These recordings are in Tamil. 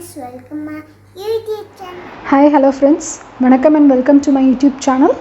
friends, welcome my YouTube channel. Hi, hello friends. Welcome and welcome to my YouTube channel.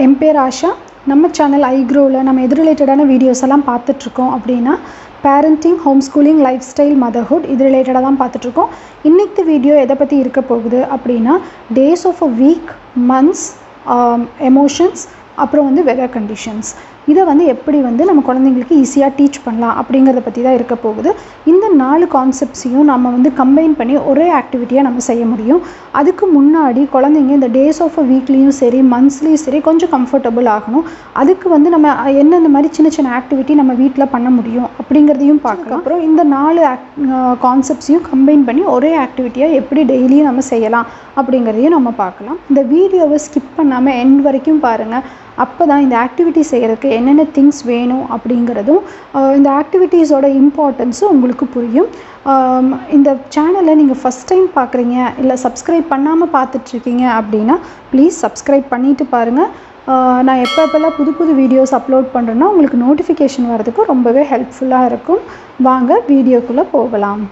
என் பேர் ஆஷா. நம்ம சேனல் ஐக்ரோவில் நம்ம எது ரிலேட்டடான வீடியோஸ் எல்லாம் பார்த்துட்ருக்கோம் அப்படின்னா parenting, home schooling, life style, motherhood இது ரிலேட்டடாக தான் பார்த்துட்ருக்கோம். இன்றைக்கி வீடியோ எதை பற்றி இருக்க போகுது அப்படின்னா days of a week, months, emotions, அப்புறம் வெதர் கண்டிஷன்ஸ், இதை எப்படி நம்ம குழந்தைங்களுக்கு ஈஸியாக டீச் பண்ணலாம் அப்படிங்கிறத பற்றி தான் இருக்க போகுது. இந்த 4 கான்செப்ட்ஸையும் நம்ம கம்பைன் பண்ணி ஒரே ஆக்டிவிட்டியாக நம்ம செய்ய முடியும். அதுக்கு முன்னாடி குழந்தைங்க இந்த டேஸ் ஆஃப் அ வீக்லேயும் சரி, மந்த்ஸ்லேயும் சரி கொஞ்சம் கம்ஃபர்டபுள் ஆகணும். அதுக்கு நம்ம என்னென்ன மாதிரி சின்ன சின்ன ஆக்டிவிட்டி நம்ம வீட்டில் பண்ண முடியும் அப்படிங்கிறதையும் பார்க்கலாம். அப்புறம் இந்த 4 கான்செப்ட்ஸையும் கம்பைன் பண்ணி ஒரே ஆக்டிவிட்டியாக எப்படி டெய்லியும் நம்ம செய்யலாம் அப்படிங்கிறதையும் நம்ம பார்க்கலாம். இந்த வீடியோவை ஸ்கிப் பண்ணாமல் எண்ட் வரைக்கும் பாருங்கள். அப்போ தான் இந்த ஆக்டிவிட்டி செய்கிறதுக்கு என்னென்ன திங்ஸ் வேணும் அப்படிங்கிறதும் இந்த ஆக்டிவிட்டீஸோட இம்பார்ட்டன்ஸும் உங்களுக்கு புரியும். இந்த சேனலை நீங்கள் ஃபஸ்ட் டைம் பார்க்குறீங்க இல்லை சப்ஸ்கிரைப் பண்ணாமல் பார்த்துட்ருக்கீங்க அப்படின்னா ப்ளீஸ் சப்ஸ்கிரைப் பண்ணிவிட்டு பாருங்கள். நான் எப்போல்லாம் புது வீடியோஸ் அப்லோட் பண்ணுறேன்னா உங்களுக்கு நோட்டிஃபிகேஷன் வர்றதுக்கு ரொம்பவே ஹெல்ப்ஃபுல்லாக இருக்கும். வாங்க வீடியோக்குள்ளே போகலாம்.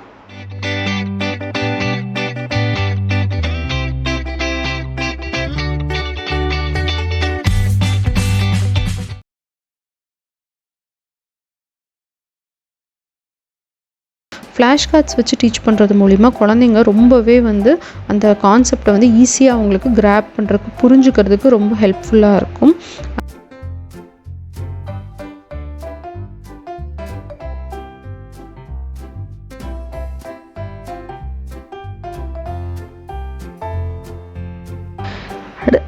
ஃப்ளாஷ் கார்ட்ஸ் வச்சு டீச் பண்ணுறது மூலிமா குழந்தைங்க ரொம்பவே அந்த கான்செப்டை ஈஸியாக அவங்களுக்கு கிராப் பண்ணுறதுக்கு, புரிஞ்சுக்கிறதுக்கு ரொம்ப ஹெல்ப்ஃபுல்லாக இருக்கும்.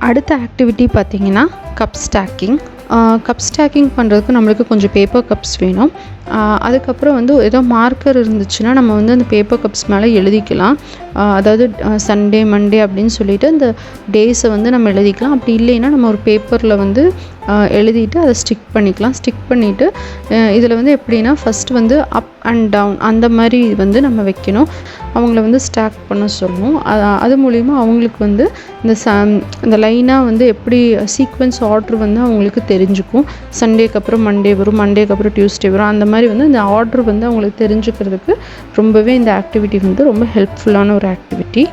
அடுத்த ஆக்டிவிட்டி பார்த்திங்கன்னா கப் ஸ்டாக்கிங். கப் ஸ்டாக்கிங் பண்ணுறதுக்கு நம்மளுக்கு கொஞ்சம் பேப்பர் கப்ஸ் வேணும். அதுக்கப்புறம் ஏதோ மார்க்கர் இருந்துச்சுன்னா நம்ம அந்த பேப்பர் கப்ஸ் மேலே எழுதிக்கலாம். அதாவது சண்டே, மண்டே அப்படின்னு சொல்லிட்டு இந்த டேஸை நம்ம எழுதிக்கலாம். அப்படி இல்லைன்னா நம்ம ஒரு பேப்பரில் எழுதிட்டு அதை ஸ்டிக் பண்ணிக்கலாம். ஸ்டிக் பண்ணிவிட்டு இதில் எப்படின்னா ஃபஸ்ட்டு அப் அண்ட் டவுன் அந்த மாதிரி நம்ம வைக்கணும். அவங்கள ஸ்டாக் பண்ண சொல்லுவோம். அது மூலிமா அவங்களுக்கு இந்த லைனாக எப்படி சீக்வன்ஸ் ஆர்டர் அவங்களுக்கு தெரிஞ்சுக்கும். சண்டேக்கு அப்புறம் மண்டே வரும், மண்டேக்கு அப்புறம் டியூஸ்டே வரும். அந்த மாதிரி இந்த ஆர்டர் அவங்களுக்கு தெரிஞ்சுக்கிறதுக்கு ரொம்பவே இந்த ஆக்டிவிட்டி ரொம்ப ஹெல்ப்ஃபுல்லான ஒரு ஆக்டிவிட்டி.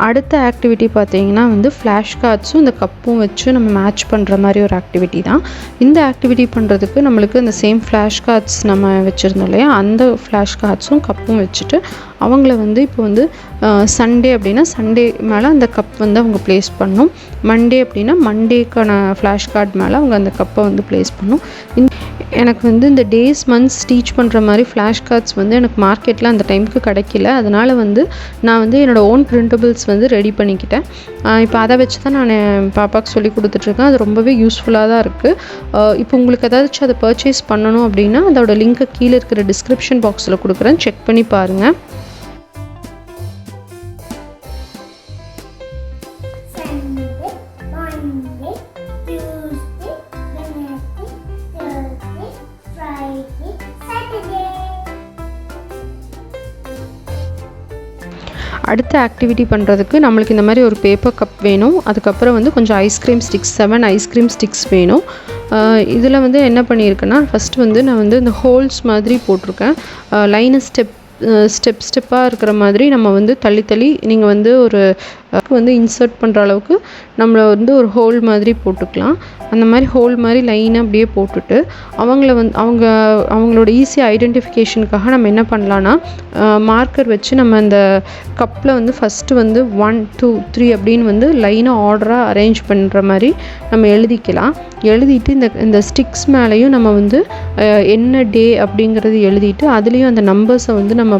அடுத்த ஆக்டிவிட்டி பார்த்திங்கன்னா ஃப்ளாஷ் கார்ட்ஸும் இந்த கப்பும் வச்சு நம்ம மேட்ச் பண்ணுற மாதிரி ஒரு ஆக்டிவிட்டி தான். இந்த ஆக்டிவிட்டி பண்ணுறதுக்கு நம்மளுக்கு இந்த சேம் ஃப்ளாஷ் கார்ட்ஸ் நம்ம வச்சுருந்தோம் இல்லையா, அந்த ஃப்ளாஷ் கார்ட்ஸும் கப்பும் வச்சுட்டு அவங்கள இப்போ சண்டே அப்படின்னா சண்டே மேலே அந்த கப் அவங்க ப்ளேஸ் பண்ணணும். மண்டே அப்படின்னா மண்டேக்கான ஃப்ளாஷ் கார்ட் மேலே அவங்க அந்த கப்பை ப்ளேஸ் பண்ணணும். எனக்கு இந்த டேஸ், மந்த்ஸ் டீச் பண்ணுற மாதிரி ஃப்ளாஷ் கார்ட்ஸ் எனக்கு மார்க்கெட்டில் அந்த டைமுக்கு கிடைக்கல. அதனால் நான் என்னோடய ஓன் பிரிண்டபிள்ஸ் ரெடி பண்ணிக்கிட்டேன். இப்போ அதை வச்சு தான் நான் பாப்பாவுக்கு சொல்லி கொடுத்துட்ருக்கேன். அது ரொம்பவே யூஸ்ஃபுல்லாக தான் இருக்குது. இப்போ உங்களுக்கு ஏதாச்சும் அதை பர்ச்சேஸ் பண்ணணும் அப்படின்னா அதோட லிங்க்கை கீழே இருக்கிற டிஸ்கிரிப்ஷன் பாக்ஸில் கொடுக்குறேன், செக் பண்ணி பாருங்கள். அடுத்த ஆக்டிவிட்டி பண்ணுறதுக்கு நம்மளுக்கு இந்த மாதிரி ஒரு பேப்பர் கப் வேணும். அதுக்கப்புறம் கொஞ்சம் ஐஸ்கிரீம் ஸ்டிக்ஸ், 7 ஐஸ்கிரீம் ஸ்டிக்ஸ் வேணும். இதில் என்ன பண்ணியிருக்கேன்னா ஃபஸ்ட்டு நான் இந்த ஹோல்ஸ் மாதிரி போட்டிருக்கேன். லைனை ஸ்டெப்பாக இருக்கிற மாதிரி நம்ம தள்ளி நீங்கள் ஒரு இன்சர்ட் பண்ணுற அளவுக்கு நம்மளை ஒரு ஹோல் மாதிரி போட்டுக்கலாம். அந்த மாதிரி ஹோல் மாதிரி லைனாக அப்படியே போட்டுட்டு அவங்களோட ஈஸி ஐடென்டிஃபிகேஷனுக்காக நம்ம என்ன பண்ணலான்னா மார்க்கர் வச்சு நம்ம அந்த கப்பில் ஃபஸ்ட்டு 1, 2, 3 அப்படின்னு லைனாக ஆர்டராக அரேஞ்ச் பண்ணுற மாதிரி நம்ம எழுதிக்கலாம். எழுதிட்டு இந்த ஸ்டிக்ஸ் மேலேயும் நம்ம என்ன டே அப்படிங்கிறது எழுதிட்டு அதுலேயும் அந்த நம்பர்ஸை நம்ம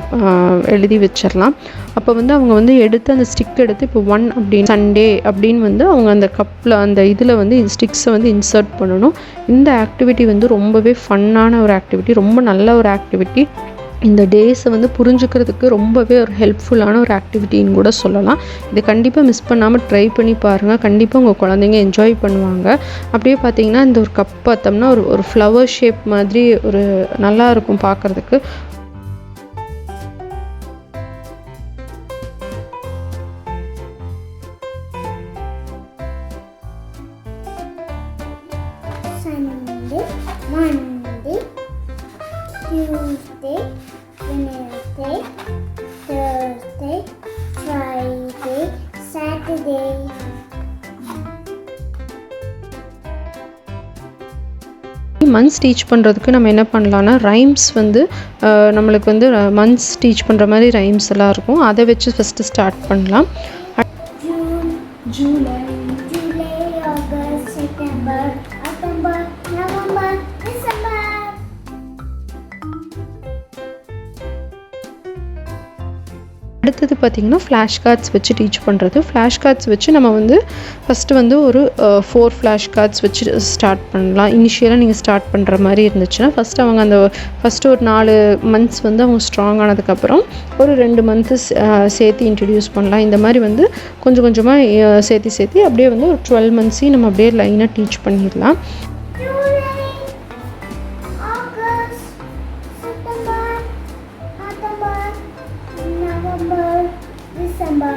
எழுதி வச்சிடலாம். அப்போ வந்து அவங்க வந்து எடுத்து அந்த ஸ்டிக் எடுத்து இப்போ 1 அப்படின்னு சண்டே அப்படின்னு வந்து அவங்க அந்த கப்பில் அந்த இதில் வந்து ஸ்டிக்ஸை வந்து இன்சர்ட் பண்ணணும். இந்த ஆக்டிவிட்டி வந்து ரொம்பவே ஃபன்னான ஒரு ஆக்டிவிட்டி, ரொம்ப நல்ல ஒரு ஆக்டிவிட்டி. இந்த டேஸை வந்து புரிஞ்சுக்கிறதுக்கு ரொம்பவே ஒரு ஹெல்ப்ஃபுல்லான ஒரு ஆக்டிவிட்டின்னு கூட சொல்லலாம். இதை கண்டிப்பாக மிஸ் பண்ணாமல் ட்ரை பண்ணி பாருங்கள். கண்டிப்பாக உங்கள் குழந்தைங்க என்ஜாய் பண்ணுவாங்க. அப்படியே பார்த்தீங்கன்னா இந்த ஒரு கப் பார்த்தோம்னா ஒரு ஃப்ளவர் ஷேப் மாதிரி ஒரு நல்லா இருக்கும் பார்க்குறதுக்கு. Sunday, Monday, Tuesday, Wednesday, Thursday, Friday, Saturday. Months teach பண்ணுறதுக்கு நம்ம என்ன பண்ணலான்னா ரைம்ஸ் வந்து நம்மளுக்கு வந்து மந்த்ஸ் டீச் பண்ணுற மாதிரி ரைம்ஸ் எல்லாம் இருக்கும். அதை வச்சு ஃபஸ்ட்டு ஸ்டார்ட் பண்ணலாம். June, July, July, August, September, October, November, December. அடுத்தது பார்த்திங்கன்னா ஃப்ளாஷ் கார்ட்ஸ் வச்சு டீச் பண்ணுறது. ஃப்ளாஷ் கார்ட்ஸ் வச்சு நம்ம வந்து ஃபஸ்ட்டு வந்து ஒரு 4 ஃப்ளாஷ் கார்ட்ஸ் வச்சு ஸ்டார்ட் பண்ணலாம். இனிஷியலாக நீங்கள் ஸ்டார்ட் பண்ணுற மாதிரி இருந்துச்சுன்னா ஃபஸ்ட்டு அவங்க அந்த ஃபஸ்ட்டு ஒரு 4 மந்த்ஸ் வந்து அவங்க ஸ்ட்ராங் ஆனதுக்கப்புறம் ஒரு 2 மந்த்து சேர்த்து இன்ட்ரடியூஸ் பண்ணலாம். இந்த மாதிரி வந்து கொஞ்சம் கொஞ்சமாக சேர்த்து அப்படியே வந்து ஒரு 12 மந்த்ஸையும் நம்ம அப்படியே லைனாக டீச் பண்ணிடலாம். July, August, September, October, November, December.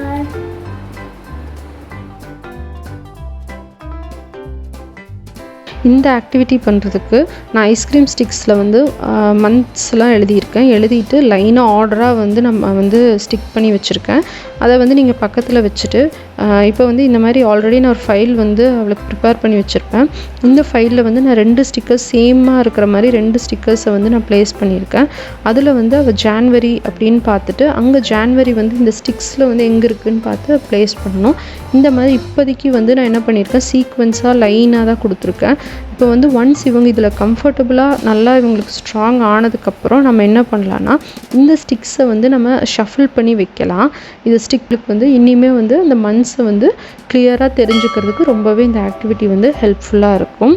இந்த ஆக்டிவிட்டி பண்ணுறதுக்கு நான் ஐஸ்கிரீம் ஸ்டிக்ஸில் வந்து மந்த்ஸ்லாம் எழுதியிருக்கேன். எழுதிட்டு லைனாக ஆர்டராக வந்து நம்ம வந்து ஸ்டிக் பண்ணி வச்சுருக்கேன். அதை வந்து நீங்கள் பக்கத்தில் வச்சுட்டு இப்போ வந்து இந்த மாதிரி ஆல்ரெடி நான் ஒரு ஃபைல் வந்து அவளுக்கு ப்ரிப்பேர் பண்ணி வச்சுருப்பேன். இந்த ஃபைலில் வந்து நான் 2 ஸ்டிக்கர்ஸ் சேமாக இருக்கிற மாதிரி 2 ஸ்டிக்கர்ஸை வந்து நான் ப்ளேஸ் பண்ணியிருக்கேன். அதில் வந்து அவள் ஜான்வரி அப்படின்னு பார்த்துட்டு அங்கே ஜான்வரி வந்து இந்த ஸ்டிக்ஸில் வந்து எங்கே இருக்குதுன்னு பார்த்து ப்ளேஸ் பண்ணணும். இந்த மாதிரி இப்போதைக்கு வந்து நான் என்ன பண்ணியிருக்கேன், சீக்வென்ஸாக லைனாக தான் கொடுத்துருக்கேன். இப்போ வந்து ஒன்ஸ் இவங்க இதில் கம்ஃபர்டபுளாக நல்லா இவங்களுக்கு ஸ்ட்ராங் ஆனதுக்கப்புறம் நம்ம என்ன பண்ணலான்னா இந்த ஸ்டிக்ஸை வந்து நம்ம ஷஃபில் பண்ணி வைக்கலாம். இது ஸ்டிக்கு வந்து இனிமே வந்து அந்த மந்த்ஸை வந்து கிளியராக தெரிஞ்சுக்கிறதுக்கு ரொம்பவே இந்த ஆக்டிவிட்டி வந்து ஹெல்ப்ஃபுல்லாக இருக்கும்.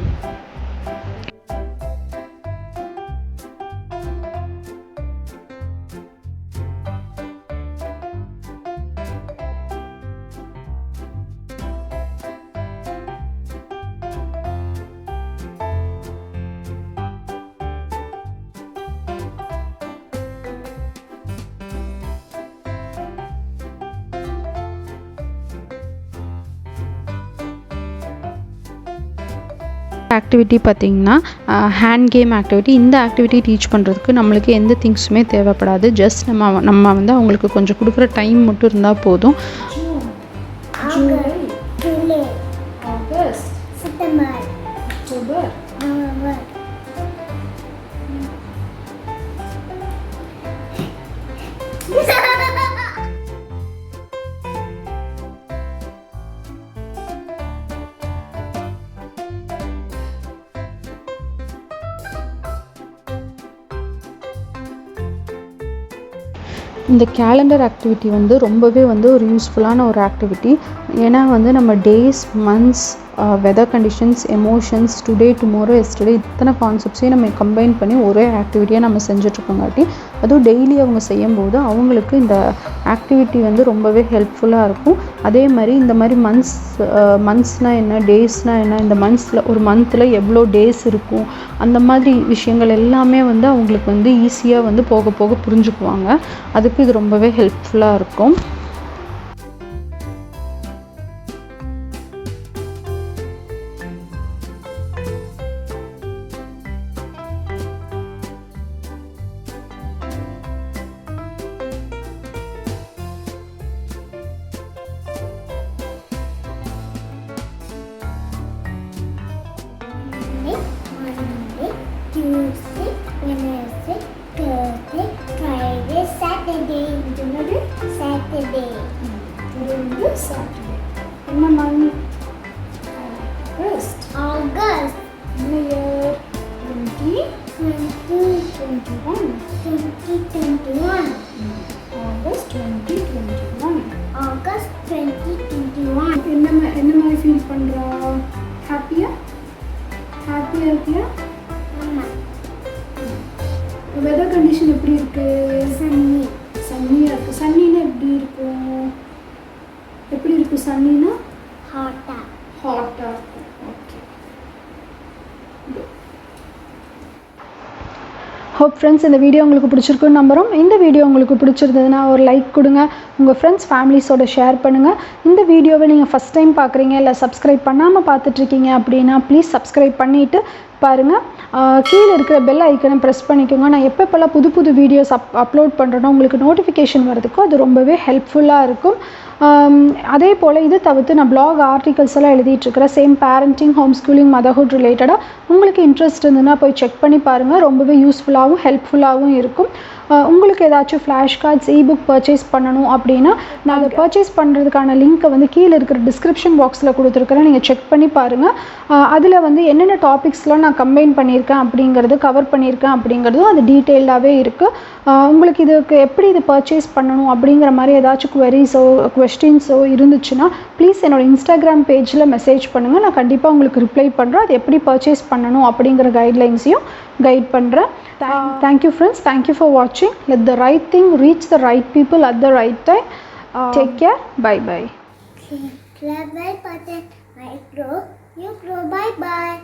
ஆக்டிவிட்டி பார்த்திங்கன்னா ஹேண்ட் கேம் ஆக்டிவிட்டி. இந்த ஆக்டிவிட்டி டீச் பண்ணுறதுக்கு நம்மளுக்கு எந்த திங்ஸுமே தேவைப்படாது. ஜஸ்ட் நம்ம வந்து அவங்களுக்கு கொஞ்சம் கொடுக்குற டைம் மட்டும் இருந்தால் போதும். July, July, August, September, October, November. இந்த கேலண்டர் ஆக்டிவிட்டி வந்து ரொம்பவே வந்து ஒரு யூஸ்ஃபுல்லான ஒரு ஆக்டிவிட்டி. ஏன்னா வந்து நம்ம days, months, weather conditions, emotions, today, tomorrow, yesterday இத்தனை கான்செப்ட்ஸையும் நம்ம கம்பைன் பண்ணி ஒரே ஆக்டிவிட்டியாக நம்ம செஞ்சிட்ருக்கோங்காட்டி அதுவும் டெய்லி அவங்க செய்யும்போது அவங்களுக்கு இந்த ஆக்டிவிட்டி வந்து ரொம்பவே ஹெல்ப்ஃபுல்லாக இருக்கும். அதே மாதிரி இந்த மாதிரி மந்த்ஸ்னால் என்ன, டேஸ்னால் என்ன, இந்த ஒரு மந்தில் எவ்வளோ டேஸ் இருக்கும், அந்த மாதிரி விஷயங்கள் எல்லாமே வந்து அவங்களுக்கு வந்து ஈஸியாக வந்து போக போக புரிஞ்சுக்குவாங்க. அதுக்கு இது ரொம்பவே ஹெல்ப்ஃபுல்லாக இருக்கும். Monday, Tuesday, Wednesday, Thursday, Friday, Saturday. Saturday. Saturday. என்ன மந்த்? ஆகஸ்ட். August. என்ன இயர்? 2021. 2021. ஆகஸ்ட் 2021. வெதர் கண்டிஷன் எப்படி இருக்குது? சன்னி. சன்னியாக இருக்குது. சன்னின்னா எப்படி இருக்கும்? எப்படி இருக்குது சன்னின்னா? ஹாட்டா. ஹாட்டாக இருக்கும். ஓகே. ஹோப் ஃப்ரெண்ட்ஸ் இந்த வீடியோ உங்களுக்கு பிடிச்சிருக்குன்னு நம்புகிறோம். இந்த வீடியோ உங்களுக்கு பிடிச்சிருந்ததுன்னா ஒரு லைக் கொடுங்க, உங்கள் ஃப்ரெண்ட்ஸ் ஃபேமிலிஸோட ஷேர் பண்ணுங்கள். இந்த வீடியோவை நீங்கள் ஃபஸ்ட் டைம் பார்க்குறீங்க இல்லை சப்ஸ்கிரைப் பண்ணாமல் பார்த்துட்ருக்கீங்க அப்படின்னா ப்ளீஸ் சப்ஸ்கிரைப் பண்ணிவிட்டு பாருங்கள். கீழே இருக்கிற பெல் ஐக்கனை ப்ரெஸ் பண்ணிக்கோங்க. நான் எப்பப்போல்லாம் புது புது வீடியோஸ் அப்லோட் பண்ணுறேனோ உங்களுக்கு நோட்டிஃபிகேஷன் வரதுக்கும் அது ரொம்பவே ஹெல்ப்ஃபுல்லாக இருக்கும். அதே போல் இது தவிர்த்து நான் பிளாக் ஆர்டிகல்ஸ் எல்லாம் எழுதிட்டுருக்கிறேன். Same parenting, home schooling, motherhood ரிலேட்டடாக உங்களுக்கு இன்ட்ரெஸ்ட் இருந்ததுன்னா போய் செக் பண்ணி பாருங்கள். ரொம்பவே யூஸ்ஃபுல்லாகவும் ஹெல்ப்ஃபுல்லாகவும் இருக்கும். உங்களுக்கு ஏதாச்சும் ஃப்ளாஷ் கார்ட்ஸ், இபுக் பர்ச்சேஸ் பண்ணணும் அப்படின்னா நான் அதை பர்ச்சேஸ் பண்ணுறதுக்கான லிங்க்கை வந்து கீழே இருக்கிற டிஸ்கிரிப்ஷன் பாக்ஸில் கொடுத்துருக்குறேன். நீங்கள் செக் பண்ணி பாருங்கள். அதில் வந்து என்னென்ன டாபிக்ஸ்லாம் நான் கம்பைன் பண்ணியிருக்கேன் அப்படிங்கிறது, கவர் பண்ணியிருக்கேன் அப்படிங்கிறதும் அது டீட்டெயில்டாகவே இருக்குது. உங்களுக்கு இதுக்கு எப்படி இது பர்ச்சேஸ் பண்ணணும் அப்படிங்கிற மாதிரி ஏதாச்சும் குவெரிஸோ கொஸ்டின்ஸோ இருந்துச்சுன்னா ப்ளீஸ் என்னோடய இன்ஸ்டாகிராம் பேஜில் மெசேஜ் பண்ணுங்கள். நான் கண்டிப்பாக உங்களுக்கு ரிப்ளை பண்ணுறேன். அது எப்படி பர்ச்சேஸ் பண்ணணும் அப்படிங்கிற கைட்லைன்ஸையும் கைட் பண்ணுறேன். Thank you friends. Thank you for watching. Let the right thing reach the right people at the right time. Take care. Bye bye. Click the bell button. I grow, you grow. Bye bye.